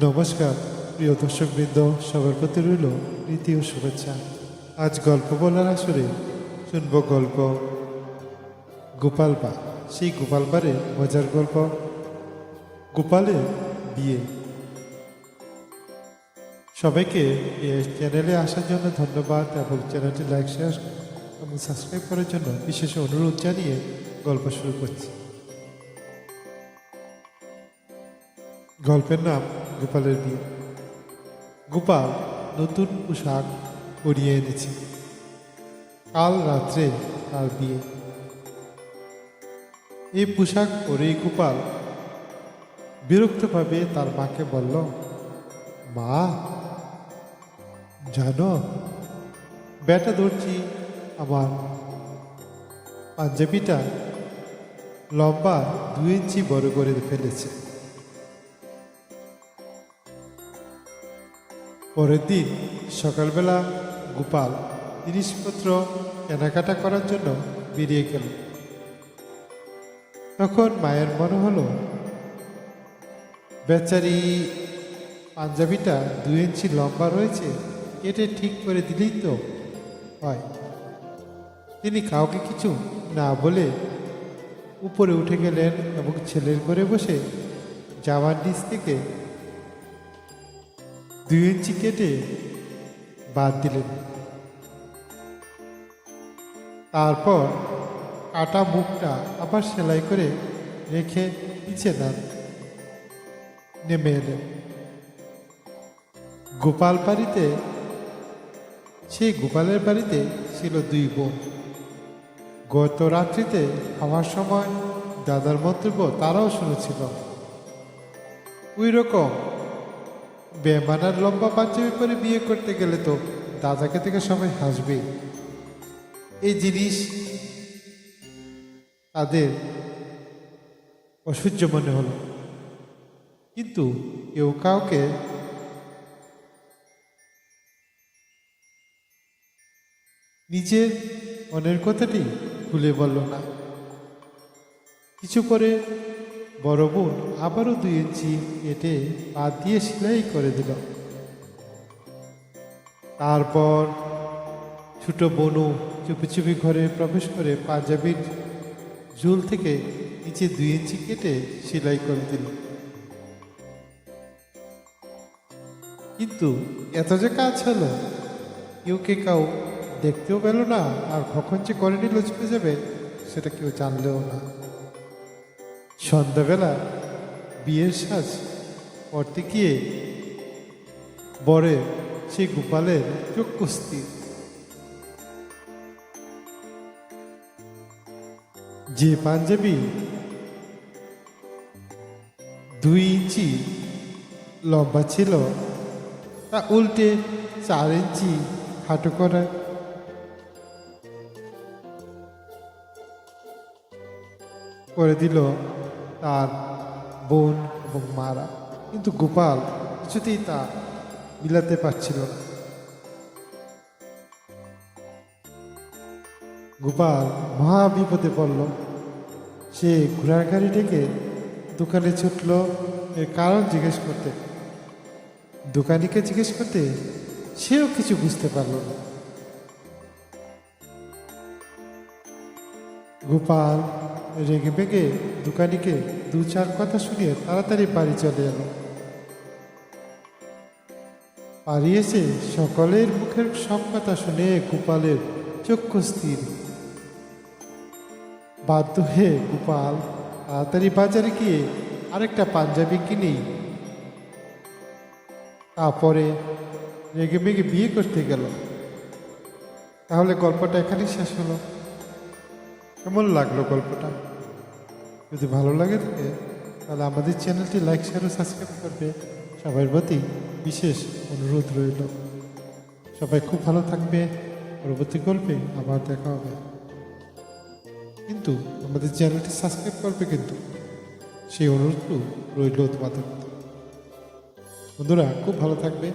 নমস্কার প্রিয় দর্শকবৃন্দ, সবার প্রতি রইল প্রীতি ও শুভেচ্ছা। আজ গল্প বলার আসরে শুনব গল্প গোপাল বা। সেই গোপাল বারে মজার গল্প গোপালের বিয়ে। সবাইকে এই চ্যানেলে আসার জন্য ধন্যবাদ এবং চ্যানেলটি লাইক, শেয়ার এবং সাবস্ক্রাইব করার জন্য বিশেষ অনুরোধ জানিয়ে গল্প শুরু করছি। গল্পের নাম গোপালের বিয়ে। গোপাল নতুন পোশাক পরিয়ে এনেছে। কাল রাত্রে তার বিয়ে। এই পোশাক পরেই গোপাল বিরক্তভাবে তার মাকে বলল, মা জানো, বেটা ধরছি আমার পাঞ্জাবিটা লম্বা 2 ইঞ্চি বড় করে ফেলেছে। পরের দিন সকালবেলা গোপাল জিনিসপত্র কেনাকাটা করার জন্য বেরিয়ে গেল। তখন মায়ের মনে হলো, বেচারি পাঞ্জাবিটা 2 ইঞ্চি লম্বা রয়েছে, কেটে ঠিক করে দিলেই তো হয়। তিনি কাউকে কিছু না বলে উপরে উঠে গেলেন এবং ছেলের ঘরে বসে জামার নিচ থেকে 2 ইঞ্চি কেটে বাদ দিলেন। তারপর কাটা মুখটা আবার সেলাই করে রেখে নিচে নেমে এলেন। গোপালের বাড়িতে ছিল 2 বোন। গত রাত্রিতে খাওয়ার সময় দাদার মন্তব্য তারাও শুনেছিল। ওই রকম বেমানার লম্বা পাঞ্জাবি পরে বিয়ে করতে গেলে তো দাদাকে থেকে সবাই হাসবে। এই জিনিস তাদের অসহ্য মনে হলো, কিন্তু কেউ কাউকে নিজের মনের কথাটি খুলে বলল না। কিছু পরে বড় বোন আবারও 2 ইঞ্চি কেটে বাদ দিয়ে সেলাই করে দিল। তারপর ছোট বোনও চুপি চুপি ঘরে প্রবেশ করে পাঞ্জাবির ঝুল থেকে নিচে 2 ইঞ্চি কেটে সেলাই করে দিল। কিন্তু এত যে কাজ হলো, কেউ দেখতেও পেল না, আর কখন যে করে নিল চলে যাবে সেটা কেউ জানলেও না। সন্ধ্যাবেলা বিয়ের সাজ করতে গিয়ে বরে সেই গোপালের চক্ষু স্থির। যে পাঞ্জাবি 2 ইঞ্চি লম্বা ছিল, তা উল্টে 4 ইঞ্চি খাটো করে দিল তার বোন এবং মারা। কিন্তু গোপাল কিছুতেই তা মিলাতে পারছিল না। গোপাল মহা বিপদে পড়ল। সে ঘোড়ার গাড়ি ডেকে দোকানে ছুটল এর কারণ জিজ্ঞেস করতে। দোকানিকে জিজ্ঞেস করতে সেও কিছু বুঝতে পারল না। গোপাল রেগে মেগে দোকানিকে 2-4 কথা শুনিয়ে তাড়াতাড়ি বাড়ি চলে এলো। বাড়ি এসে সকলের মুখের সব কথা শুনে গোপালের চক্ষু স্থির। বাধ্য হয়ে গোপাল তাড়াতাড়ি বাজারে গিয়ে আরেকটা পাঞ্জাবি কিনেই তারপরে রেগে মেগে বিয়ে করতে গেল। তাহলে গল্পটা এখানেই শেষ হলো। কেমন লাগলো গল্পটা? যদি ভালো লাগে থাকে তাহলে আমাদের চ্যানেলটি লাইক, শেয়ার ও সাবস্ক্রাইব করবে। সবার প্রতি বিশেষ অনুরোধ রইল। সবাই খুব ভালো থাকবে। পরবর্তী গল্পে আবার দেখা হবে, কিন্তু আমাদের চ্যানেলটি সাবস্ক্রাইব করবে, কিন্তু সেই অনুরোধটু রইল তোমাদের। বন্ধুরা খুব ভালো থাকবে।